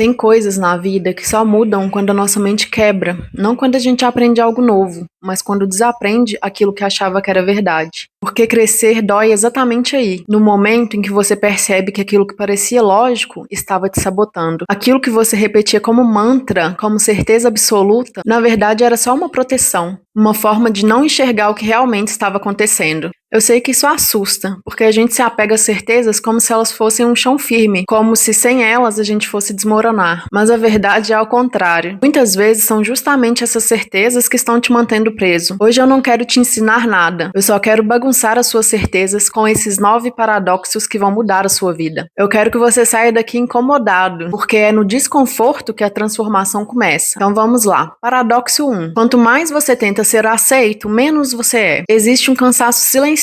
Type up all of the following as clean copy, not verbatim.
Tem coisas na vida que só mudam quando a nossa mente quebra, não quando a gente aprende algo novo, mas quando desaprende aquilo que achava que era verdade. Porque crescer dói exatamente aí, no momento em que você percebe que aquilo que parecia lógico estava te sabotando. Aquilo que você repetia como mantra, como certeza absoluta, na verdade era só uma proteção, uma forma de não enxergar o que realmente estava acontecendo. Eu sei que isso assusta, porque a gente se apega às certezas como se elas fossem um chão firme, como se sem elas a gente fosse desmoronar. Mas a verdade é ao contrário. Muitas vezes são justamente essas certezas que estão te mantendo preso. Hoje eu não quero te ensinar nada, eu só quero bagunçar as suas certezas com esses 9 paradoxos que vão mudar a sua vida. Eu quero que você saia daqui incomodado, porque é no desconforto que a transformação começa. Então vamos lá. Paradoxo 1. Quanto mais você tenta ser aceito, menos você é. Existe um cansaço silencioso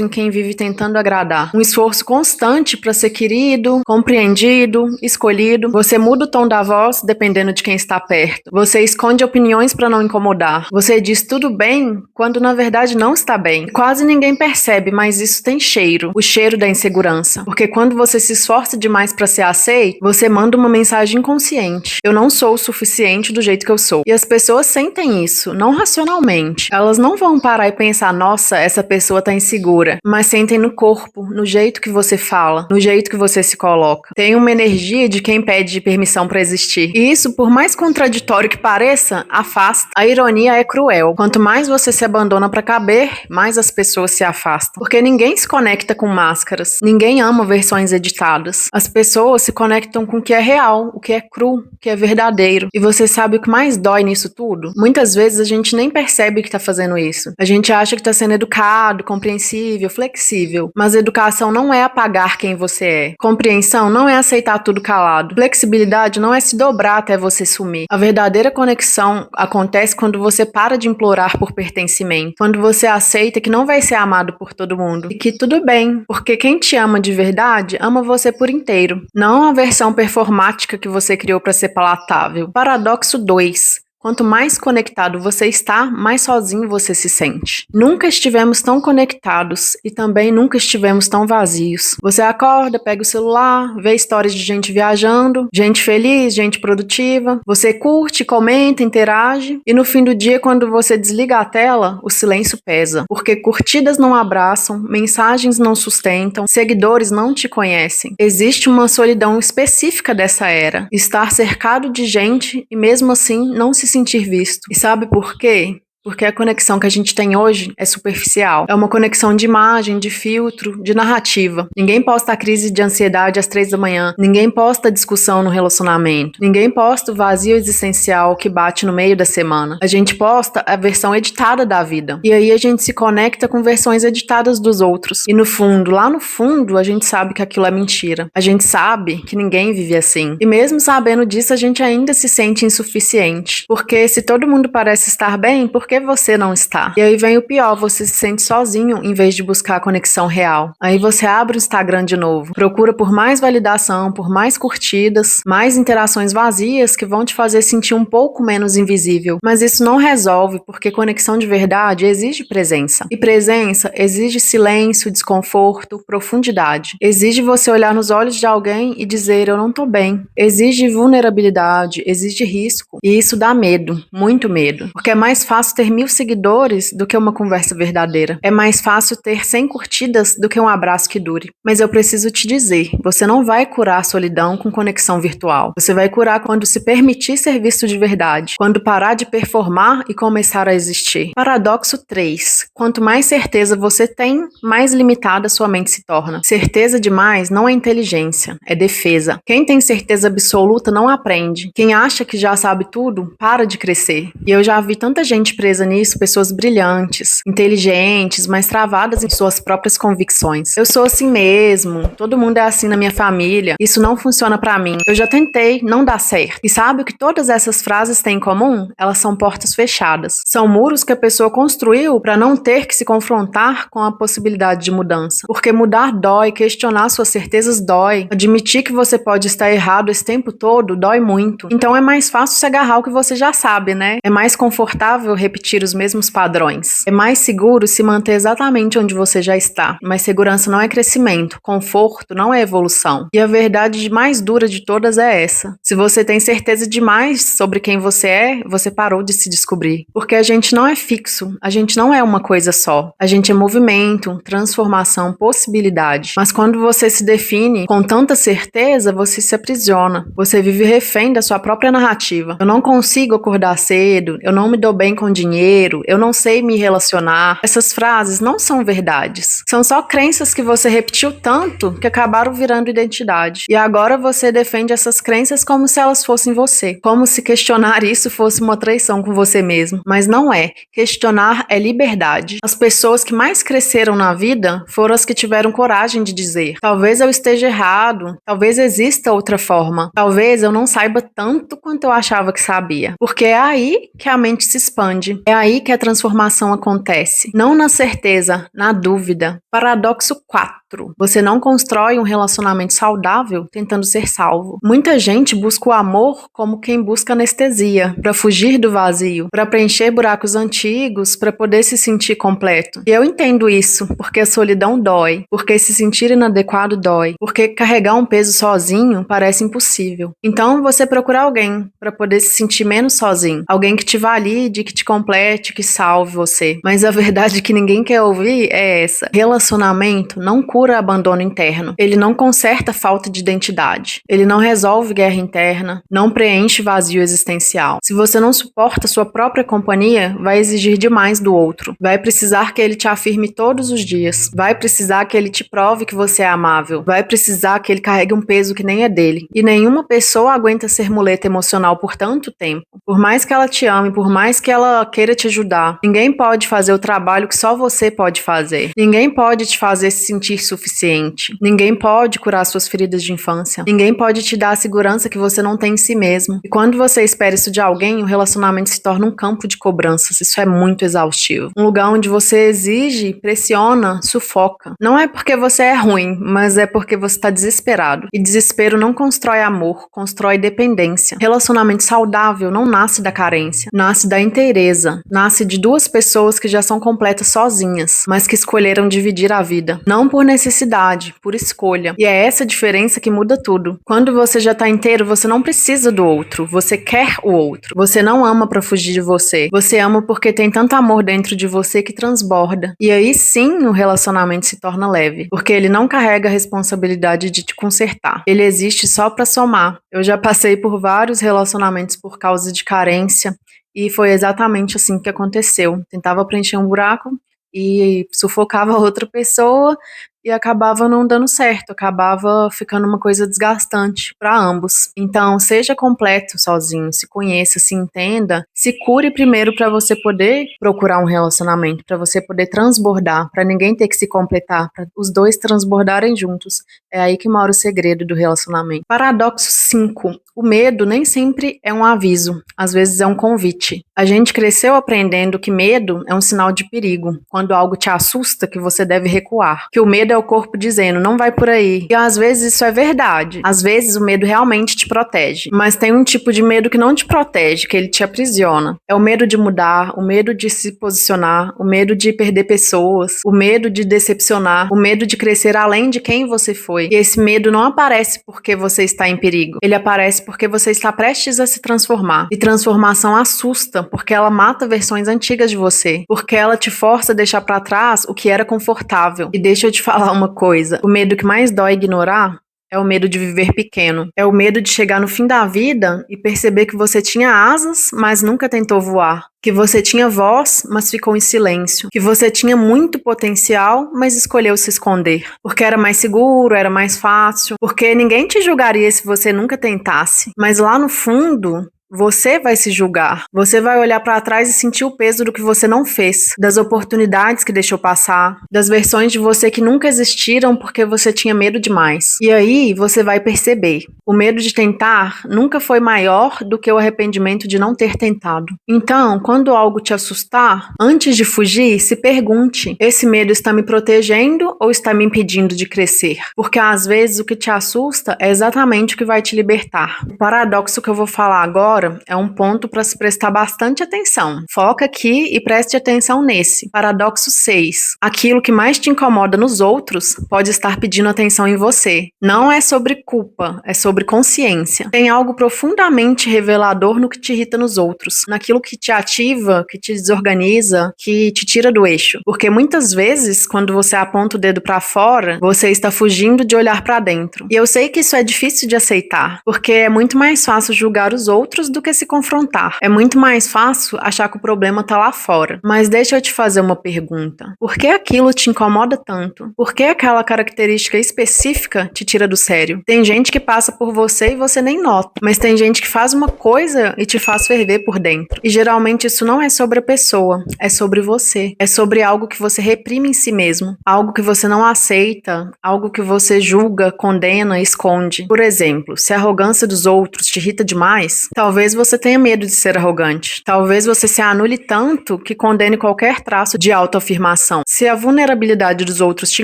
em quem vive tentando agradar. Um esforço constante para ser querido, compreendido, escolhido. Você muda o tom da voz dependendo de quem está perto. Você esconde opiniões para não incomodar. Você diz tudo bem quando na verdade não está bem. Quase ninguém percebe, mas isso tem cheiro. O cheiro da insegurança. Porque quando você se esforça demais para ser aceito, você manda uma mensagem inconsciente. Eu não sou o suficiente do jeito que eu sou. E as pessoas sentem isso, não racionalmente. Elas não vão parar e pensar, nossa, essa pessoa tá insegura, mas sentem no corpo, no jeito que você fala, no jeito que você se coloca. Tem uma energia de quem pede permissão para existir. E isso, por mais contraditório que pareça, afasta. A ironia é cruel. Quanto mais você se abandona para caber, mais as pessoas se afastam. Porque ninguém se conecta com máscaras. Ninguém ama versões editadas. As pessoas se conectam com o que é real, o que é cru, o que é verdadeiro. E você sabe o que mais dói nisso tudo? Muitas vezes a gente nem percebe que tá fazendo isso. A gente acha que tá sendo educado, compreensível, flexível. Mas educação não é apagar quem você é. Compreensão não é aceitar tudo calado. Flexibilidade não é se dobrar até você sumir. A verdadeira conexão acontece quando você para de implorar por pertencimento. Quando você aceita que não vai ser amado por todo mundo. E que tudo bem, porque quem te ama de verdade, ama você por inteiro. Não a versão performática que você criou para ser palatável. Paradoxo 2. Quanto mais conectado você está, mais sozinho você se sente. Nunca estivemos tão conectados e também nunca estivemos tão vazios. Você acorda, pega o celular, vê histórias de gente viajando, gente feliz, gente produtiva. Você curte, comenta, interage e no fim do dia, quando você desliga a tela, o silêncio pesa. Porque curtidas não abraçam, mensagens não sustentam, seguidores não te conhecem. Existe uma solidão específica dessa era. Estar cercado de gente e mesmo assim não se sentir visto. E sabe por quê? Porque a conexão que a gente tem hoje é superficial. É uma conexão de imagem, de filtro, de narrativa. Ninguém posta a crise de ansiedade às 3 da manhã. Ninguém posta a discussão no relacionamento. Ninguém posta o vazio existencial que bate no meio da semana. A gente posta a versão editada da vida. E aí a gente se conecta com versões editadas dos outros. E no fundo, lá no fundo, a gente sabe que aquilo é mentira. A gente sabe que ninguém vive assim. E mesmo sabendo disso, a gente ainda se sente insuficiente. Porque se todo mundo parece estar bem, por que você não está? E aí vem o pior, você se sente sozinho em vez de buscar a conexão real. Aí você abre o Instagram de novo, procura por mais validação, por mais curtidas, mais interações vazias que vão te fazer sentir um pouco menos invisível. Mas isso não resolve, porque conexão de verdade exige presença. E presença exige silêncio, desconforto, profundidade. Exige você olhar nos olhos de alguém e dizer, eu não tô bem. Exige vulnerabilidade, exige risco. E isso dá medo, muito medo. Porque é mais fácil ter 1000 seguidores do que uma conversa verdadeira. É mais fácil ter 100 curtidas do que um abraço que dure. Mas eu preciso te dizer, você não vai curar a solidão com conexão virtual. Você vai curar quando se permitir ser visto de verdade. Quando parar de performar e começar a existir. Paradoxo 3. Quanto mais certeza você tem, mais limitada sua mente se torna. Certeza demais não é inteligência, é defesa. Quem tem certeza absoluta não aprende. Quem acha que já sabe tudo, para de crescer. E eu já vi tanta gente presa nisso, pessoas brilhantes, inteligentes, mas travadas em suas próprias convicções. Eu sou assim mesmo, todo mundo é assim na minha família, isso não funciona pra mim. Eu já tentei, não dá certo. E sabe o que todas essas frases têm em comum? Elas são portas fechadas. São muros que a pessoa construiu pra não ter que se confrontar com a possibilidade de mudança. Porque mudar dói, questionar suas certezas dói, admitir que você pode estar errado esse tempo todo dói muito. Então é mais fácil se agarrar ao que você já sabe, né? É mais confortável repetir repetir os mesmos padrões. É mais seguro se manter exatamente onde você já está, mas segurança não é crescimento, conforto não é evolução. E a verdade mais dura de todas é essa. Se você tem certeza demais sobre quem você é, você parou de se descobrir. Porque a gente não é fixo, a gente não é uma coisa só. A gente é movimento, transformação, possibilidade. Mas quando você se define com tanta certeza, você se aprisiona. Você vive refém da sua própria narrativa. Eu não consigo acordar cedo, eu não me dou bem com dinheiro, eu não sei me relacionar. Essas frases não são verdades. São só crenças que você repetiu tanto que acabaram virando identidade. E agora você defende essas crenças como se elas fossem você. Como se questionar isso fosse uma traição com você mesmo. Mas não é. Questionar é liberdade. As pessoas que mais cresceram na vida foram as que tiveram coragem de dizer: talvez eu esteja errado, talvez exista outra forma, talvez eu não saiba tanto quanto eu achava que sabia. Porque é aí que a mente se expande. É aí que a transformação acontece. Não na certeza, na dúvida. Paradoxo 4. Você não constrói um relacionamento saudável tentando ser salvo. Muita gente busca o amor como quem busca anestesia, para fugir do vazio, para preencher buracos antigos, para poder se sentir completo. E eu entendo isso, porque a solidão dói, porque se sentir inadequado dói, porque carregar um peso sozinho parece impossível. Então você procura alguém para poder se sentir menos sozinho, alguém que te valide, que te complete, que salve você. Mas a verdade que ninguém quer ouvir é essa: relacionamento não cura abandono interno, ele não conserta a falta de identidade, ele não resolve guerra interna, não preenche vazio existencial. Se você não suporta sua própria companhia, vai exigir demais do outro, vai precisar que ele te afirme todos os dias, vai precisar que ele te prove que você é amável, vai precisar que ele carregue um peso que nem é dele. E nenhuma pessoa aguenta ser muleta emocional por tanto tempo. Por mais que ela te ame, por mais que ela queira te ajudar, ninguém pode fazer o trabalho que só você pode fazer. Ninguém pode te fazer se sentir suficiente. Ninguém pode curar suas feridas de infância. Ninguém pode te dar a segurança que você não tem em si mesmo. E quando você espera isso de alguém, o relacionamento se torna um campo de cobranças. Isso é muito exaustivo. Um lugar onde você exige, pressiona, sufoca. Não é porque você é ruim, mas é porque você está desesperado. E desespero não constrói amor, constrói dependência. Relacionamento saudável não nasce da carência, nasce da inteireza, nasce de duas pessoas que já são completas sozinhas, mas que escolheram dividir a vida. Não por necessidade, por escolha. E é essa diferença que muda tudo. Quando você já tá inteiro, você não precisa do outro, você quer o outro. Você não ama pra fugir de você. Você ama porque tem tanto amor dentro de você que transborda. E aí sim o relacionamento se torna leve, porque ele não carrega a responsabilidade de te consertar. Ele existe só pra somar. Eu já passei por vários relacionamentos por causa de carência e foi exatamente assim que aconteceu. Tentava preencher um buraco e sufocava outra pessoa e acabava não dando certo, acabava ficando uma coisa desgastante para ambos. Então, seja completo sozinho, se conheça, se entenda, se cure primeiro para você poder procurar um relacionamento, para você poder transbordar, para ninguém ter que se completar, para os dois transbordarem juntos. É aí que mora o segredo do relacionamento. Paradoxo 5. O medo nem sempre é um aviso, às vezes é um convite. A gente cresceu aprendendo que medo é um sinal de perigo, quando algo te assusta que você deve recuar, que o medo é o corpo dizendo, não vai por aí. E às vezes isso é verdade. Às vezes o medo realmente te protege. Mas tem um tipo de medo que não te protege, que ele te aprisiona. É o medo de mudar, o medo de se posicionar, o medo de perder pessoas, o medo de decepcionar, o medo de crescer além de quem você foi. E esse medo não aparece porque você está em perigo. Ele aparece porque você está prestes a se transformar. E transformação assusta, porque ela mata versões antigas de você. Porque ela te força a deixar pra trás o que era confortável. E deixa eu te falar uma coisa, o medo que mais dói ignorar é o medo de viver pequeno. É o medo de chegar no fim da vida e perceber que você tinha asas, mas nunca tentou voar. Que você tinha voz, mas ficou em silêncio. Que você tinha muito potencial, mas escolheu se esconder. Porque era mais seguro, era mais fácil. Porque ninguém te julgaria se você nunca tentasse. Mas lá no fundo, você vai se julgar. Você vai olhar pra trás e sentir o peso do que você não fez, das oportunidades que deixou passar, das versões de você que nunca existiram porque você tinha medo demais. E aí você vai perceber, o medo de tentar nunca foi maior do que o arrependimento de não ter tentado. Então, quando algo te assustar, antes de fugir, se pergunte, esse medo está me protegendo ou está me impedindo de crescer? Porque às vezes o que te assusta é exatamente o que vai te libertar. O paradoxo que eu vou falar agora fora é um ponto para se prestar bastante atenção. Foca aqui e preste atenção nesse. Paradoxo 6. Aquilo que mais te incomoda nos outros pode estar pedindo atenção em você. Não é sobre culpa, é sobre consciência. Tem algo profundamente revelador no que te irrita nos outros, naquilo que te ativa, que te desorganiza, que te tira do eixo. Porque muitas vezes, quando você aponta o dedo para fora, você está fugindo de olhar para dentro. E eu sei que isso é difícil de aceitar, porque é muito mais fácil julgar os outros do que se confrontar. É muito mais fácil achar que o problema tá lá fora. Mas deixa eu te fazer uma pergunta. Por que aquilo te incomoda tanto? Por que aquela característica específica te tira do sério? Tem gente que passa por você e você nem nota, mas tem gente que faz uma coisa e te faz ferver por dentro. E geralmente isso não é sobre a pessoa, é sobre você. É sobre algo que você reprime em si mesmo, algo que você não aceita, algo que você julga, condena, esconde. Por exemplo, se a arrogância dos outros te irrita demais, talvez você tenha medo de ser arrogante. Talvez você se anule tanto que condene qualquer traço de autoafirmação. Se a vulnerabilidade dos outros te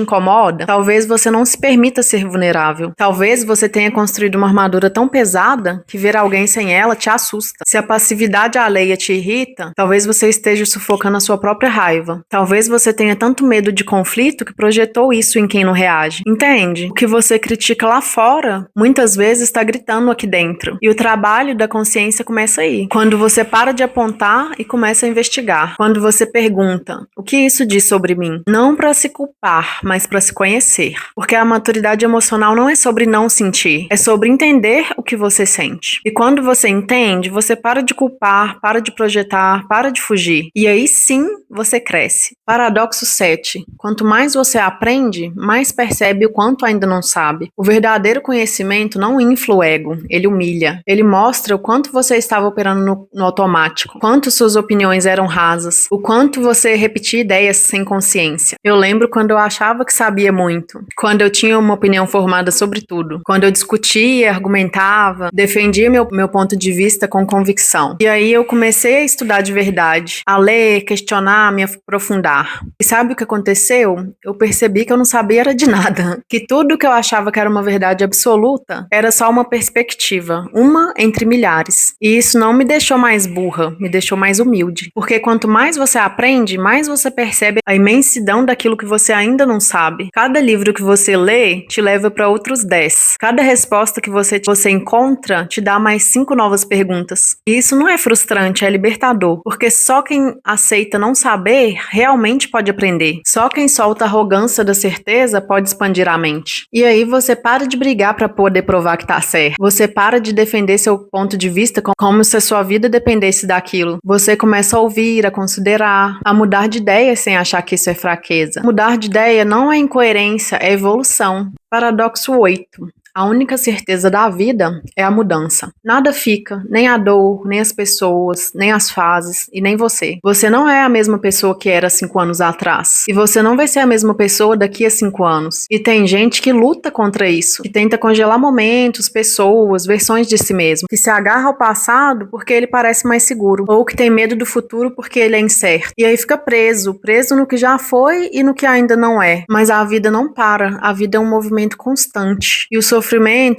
incomoda, talvez você não se permita ser vulnerável. Talvez você tenha construído uma armadura tão pesada que ver alguém sem ela te assusta. Se a passividade alheia te irrita, talvez você esteja sufocando a sua própria raiva. Talvez você tenha tanto medo de conflito que projetou isso em quem não reage. Entende? O que você critica lá fora, muitas vezes está gritando aqui dentro. E o trabalho da consciência começa aí. Quando você para de apontar e começa a investigar. Quando você pergunta, o que isso diz sobre mim? Não para se culpar, mas para se conhecer. Porque a maturidade emocional não é sobre não sentir, é sobre entender o que você sente. E quando você entende, você para de culpar, para de projetar, para de fugir. E aí sim, você cresce. Paradoxo 7. Quanto mais você aprende, mais percebe o quanto ainda não sabe. O verdadeiro conhecimento não infla o ego, ele humilha. Ele mostra o quanto você estava operando no automático, quanto suas opiniões eram rasas, o quanto você repetia ideias sem consciência. Eu lembro quando eu achava que sabia muito, quando eu tinha uma opinião formada sobre tudo, quando eu discutia, argumentava, defendia meu ponto de vista com convicção. E aí eu comecei a estudar de verdade, a ler, questionar, me aprofundar. E sabe o que aconteceu? Eu percebi que eu não sabia era de nada, que tudo que eu achava que era uma verdade absoluta era só uma perspectiva, uma entre milhares. E isso não me deixou mais burra, me deixou mais humilde. Porque quanto mais você aprende, mais você percebe a imensidão daquilo que você ainda não sabe. Cada livro que você lê te leva para outros 10. Cada resposta que você encontra te dá mais 5 novas perguntas. E isso não é frustrante, é libertador. Porque só quem aceita não saber realmente pode aprender. Só quem solta a arrogância da certeza pode expandir a mente. E aí você para de brigar para poder provar que tá certo. Você para de defender seu ponto de vista como se a sua vida dependesse daquilo. Você começa a ouvir, a considerar, a mudar de ideia sem achar que isso é fraqueza. Mudar de ideia não é incoerência, é evolução. Paradoxo 8. A única certeza da vida é a mudança. Nada fica, nem a dor, nem as pessoas, nem as fases e nem você. Você não é a mesma pessoa que era 5 anos atrás. E você não vai ser a mesma pessoa daqui a 5 anos. E tem gente que luta contra isso, que tenta congelar momentos, pessoas, versões de si mesmo, que se agarra ao passado porque ele parece mais seguro, ou que tem medo do futuro porque ele é incerto. E aí fica preso no que já foi e no que ainda não é. Mas a vida não para, a vida é um movimento constante. E o sofrimento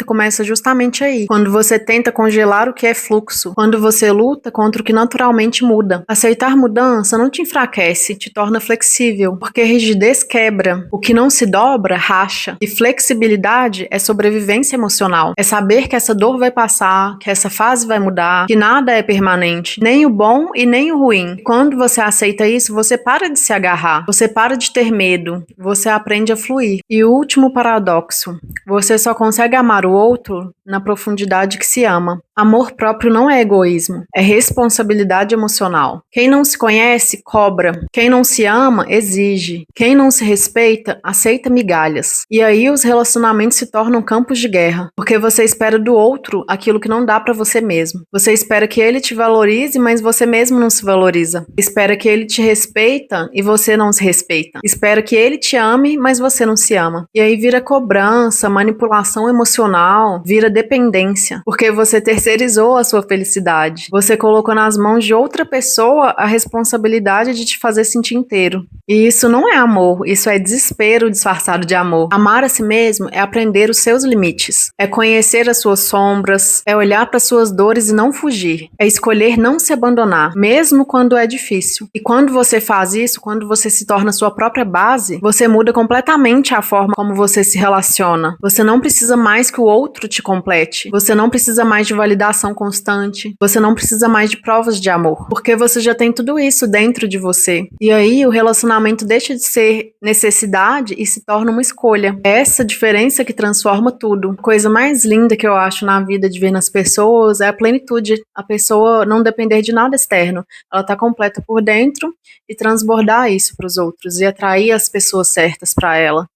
começa justamente aí, quando você tenta congelar o que é fluxo, quando você luta contra o que naturalmente muda. Aceitar mudança não te enfraquece, te torna flexível, porque rigidez quebra, o que não se dobra, racha. E flexibilidade é sobrevivência emocional, é saber que essa dor vai passar, que essa fase vai mudar, que nada é permanente, nem o bom e nem o ruim. E quando você aceita isso, você para de se agarrar, você para de ter medo, você aprende a fluir. E o último paradoxo, você só consegue amar o outro na profundidade que se ama. Amor próprio não é egoísmo, é responsabilidade emocional. Quem não se conhece, cobra. Quem não se ama, exige. Quem não se respeita, aceita migalhas. E aí os relacionamentos se tornam campos de guerra, porque você espera do outro aquilo que não dá pra você mesmo. Você espera que ele te valorize, mas você mesmo não se valoriza. Espera que ele te respeita e você não se respeita. Espera que ele te ame, mas você não se ama. E aí vira cobrança, manipulação regulação emocional vira dependência, porque você terceirizou a sua felicidade. Você colocou nas mãos de outra pessoa a responsabilidade de te fazer sentir inteiro. E isso não é amor, isso é desespero disfarçado de amor. Amar a si mesmo é aprender os seus limites, é conhecer as suas sombras, é olhar para suas dores e não fugir, é escolher não se abandonar, mesmo quando é difícil. E quando você faz isso, quando você se torna sua própria base, você muda completamente a forma como você se relaciona. Você não precisa mais que o outro te complete. Você não precisa mais de validação constante. Você não precisa mais de provas de amor, porque você já tem tudo isso dentro de você. E aí o relacionamento deixa de ser necessidade e se torna uma escolha. É essa diferença que transforma tudo. A coisa mais linda que eu acho na vida de ver nas pessoas é a plenitude. A pessoa não depender de nada externo. Ela tá completa por dentro e transbordar isso para os outros e atrair as pessoas certas para ela.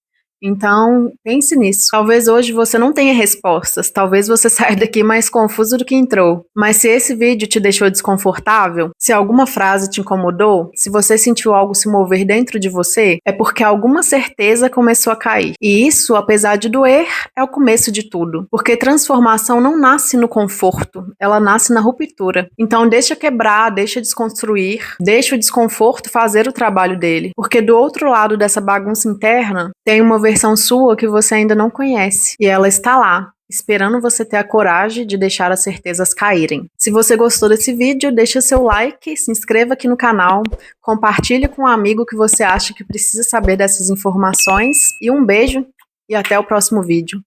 Então, pense nisso. Talvez hoje você não tenha respostas, talvez você saia daqui mais confuso do que entrou. Mas se esse vídeo te deixou desconfortável, se alguma frase te incomodou, se você sentiu algo se mover dentro de você, é porque alguma certeza começou a cair. E isso, apesar de doer, é o começo de tudo. Porque transformação não nasce no conforto, ela nasce na ruptura. Então, deixa quebrar, deixa desconstruir, deixa o desconforto fazer o trabalho dele. Porque do outro lado dessa bagunça interna, tem uma versão sua que você ainda não conhece. E ela está lá, esperando você ter a coragem de deixar as certezas caírem. Se você gostou desse vídeo, deixa seu like, se inscreva aqui no canal, compartilhe com um amigo que você acha que precisa saber dessas informações. E um beijo e até o próximo vídeo.